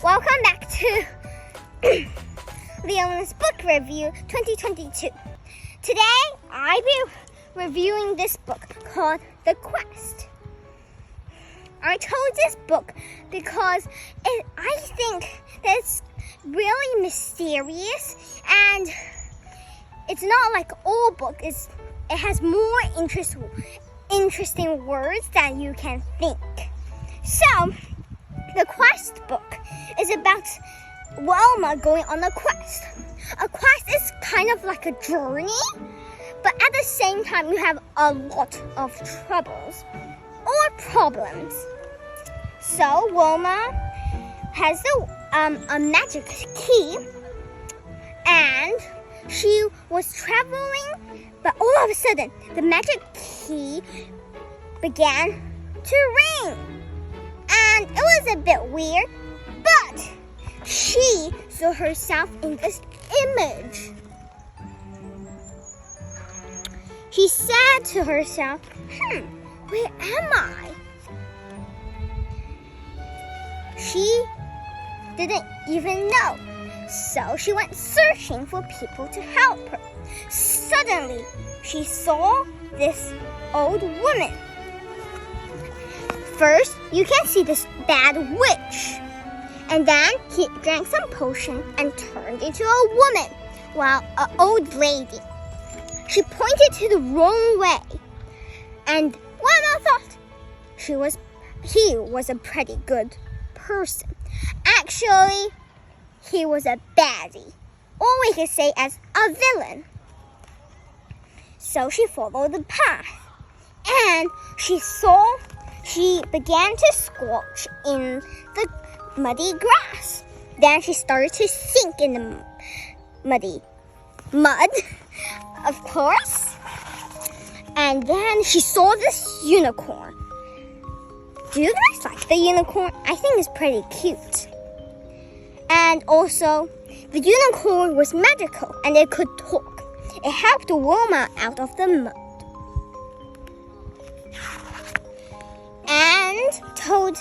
Welcome back to Leona's book review 2022. Today I'll be reviewing this book called The Quest. I chose this book because I think that it's really mysterious and it's not like all books. It has more interesting words than you can think. So, the Quest book is about Wilma going on a quest. A quest is kind of like a journey, but at the same time you have a lot of troubles or problems. So Wilma has a magic key, and she was traveling, but all of a sudden the magic key began to ring. And it was a bit weird, but she saw herself in this image. She said to herself, where am I? She didn't even know. So she went searching for people to help her. Suddenly, she saw this old woman. First, you can see this bad witch. And then he drank some potion and turned into a woman. Well, an old lady. She pointed to the wrong way. And Wilma thought he was a pretty good person. Actually, he was a baddie. Or we could say as a villain. So she followed the path. And she began to squelch in the muddy grass. Then she started to sink in the muddy mud, of course. And then she saw this unicorn. Do you guys like the unicorn? I think it's pretty cute. And also, the unicorn was magical and it could talk. It helped Wilma out of the mud. And told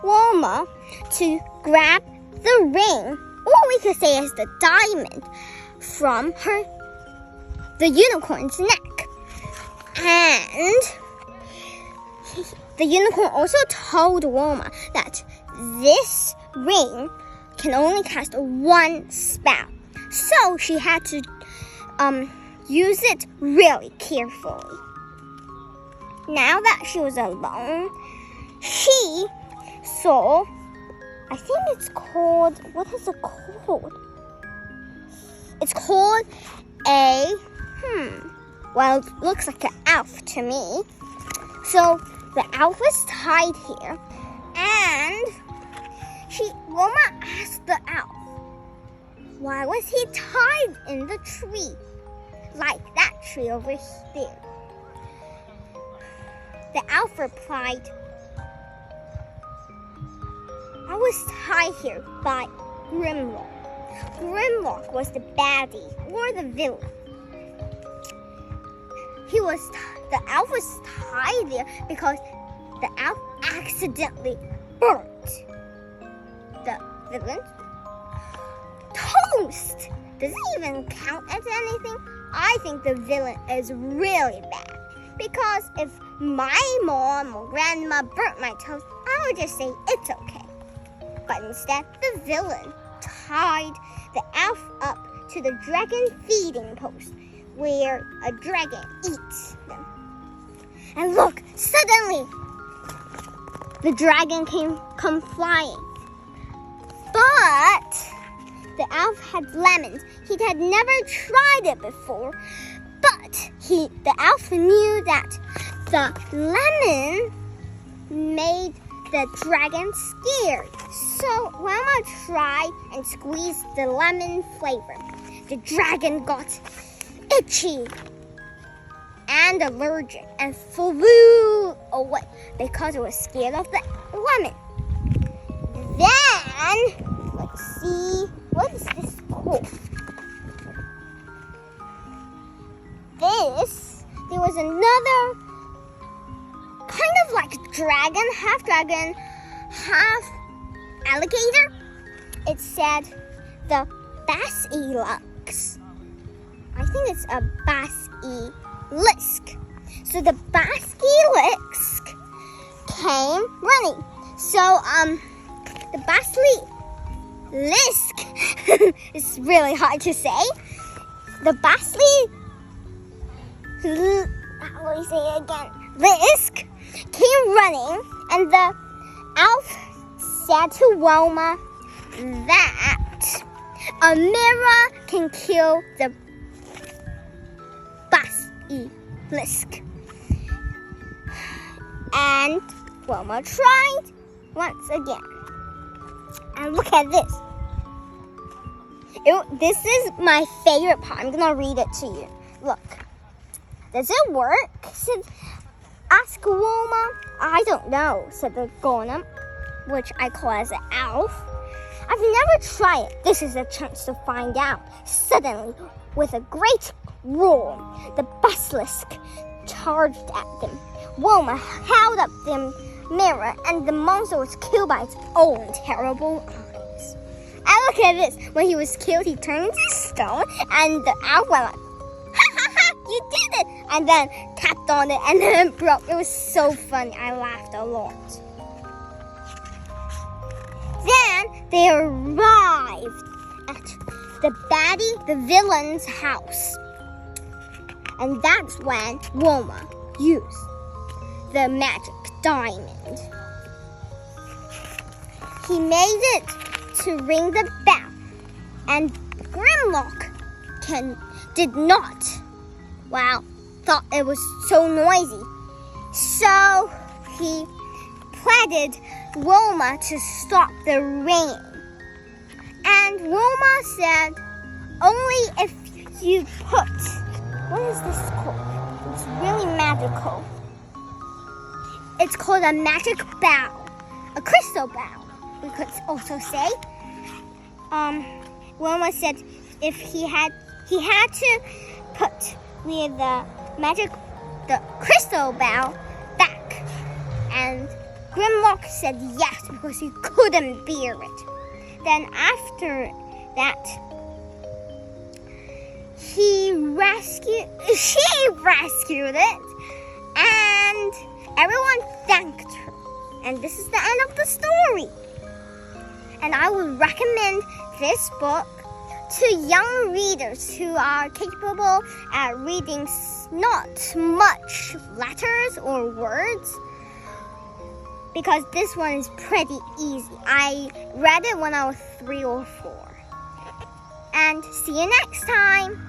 Wilma to grab the ring, or we could say as the diamond, from the unicorn's neck. And the unicorn also told Wilma that this ring can only cast one spell. So she had to use it really carefully. Now that she was alone, she saw, I think it's called, what is it called? It's called well, it looks like an elf to me. So the elf was tied here, and Wilma asked the elf, why was he tied in the tree? Like that tree over there. The elf replied, I was tied here by Grimlock. Grimlock was the baddie or the villain. The elf was tied there because the elf accidentally burnt the villain's toast. Does it even count as anything? I think the villain is really bad. Because if my mom or grandma burnt my toast, I would just say it's okay. But instead, the villain tied the elf up to the dragon feeding post, where a dragon eats them. And look, suddenly, the dragon come flying. But the elf had lemons. He had never tried it before. But the elf knew that the lemon made the dragon scared. So Wilma tried and squeezed the lemon flavor. The dragon got itchy and allergic and flew away because it was scared of the lemon. Then, let's see, what is this called? There was another kind of like dragon, half alligator. it said the basilisk. I think it's a basilisk. So the basilisk came running. So the basilisk it's really hard to say. The basilisk, how do you say it again? Lisk came running, and the elf said to Wilma that a mirror can kill the basilisk. And Wilma tried once again. And look at this. This is my favorite part. I'm gonna read it to you. Look. Does it work? Asked Wilma. I don't know, said the golem, which I call as an elf. I've never tried it. This is a chance to find out. Suddenly, with a great roar, the basilisk charged at them. Wilma held up the mirror, and the monster was killed by its own terrible eyes. And look at this. When he was killed, he turned into stone, and the elf went like, ha ha ha, you did it! And then tapped on it, and then it broke. It was so funny. I laughed a lot. Then they arrived at the villain's house. And that's when Wilma used the magic diamond. He made it to ring the bell, and Grimlock did not. Wow, thought it was so noisy. So he pleaded Wilma to stop the ringing. And Wilma said, only if you put, what is this called? It's really magical. It's called a magic bell, a crystal bell, we could also say. Wilma said if he had to put the crystal bell back. And Grimlock said yes because he couldn't bear it. Then after that, she rescued it, and everyone thanked her. And this is the end of the story. And I would recommend this book to young readers who are capable at reading not much letters or words, because this one is pretty easy. I read it when I was 3 or 4. And see you next time.